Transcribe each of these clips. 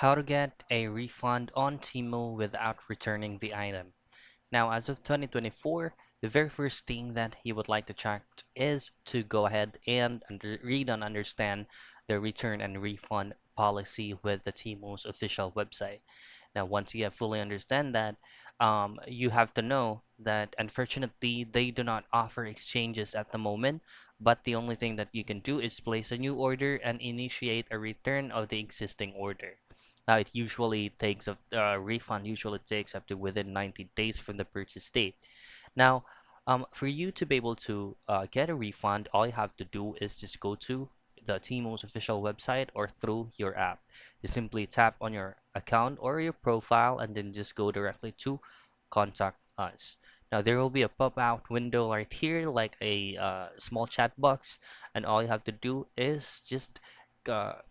How to get a refund on Temu without returning the item. Now, as of 2024, the very first thing that you would like to check is to go ahead and read and understand the return and refund policy with the Temu's official website. Now, once you have fully understand that, you have to know that unfortunately they do not offer exchanges at the moment, but the only thing that you can do is place a new order and initiate a return of the existing order. Now, it usually takes a refund usually takes up to within 90 days from the purchase date. Now, for you to be able to get a refund, all you have to do is just go to the Timo's official website or through your app. Just simply tap on your account or your profile and then just go directly to contact us. Now, there will be a pop-out window right here, like a small chat box, and all you have to do is just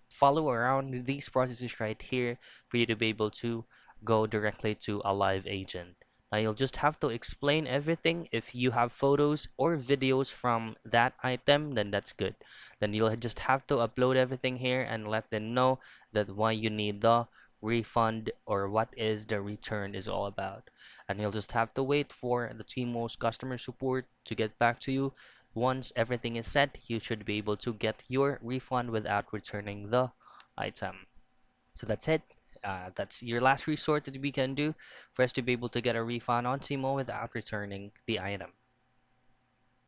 follow around these processes right here for you to be able to go directly to a live agent. Now you'll just have to explain everything. If you have photos or videos from that item, then that's good. Then you'll just have to upload everything here and let them know that why you need the refund or what is the return is all about. And you'll just have to wait for the Team's customer support to get back to you. Once everything is set, you should be able to get your refund without returning the item. So that's it. That's your last resort that we can do for us to be able to get a refund on Timo without returning the item.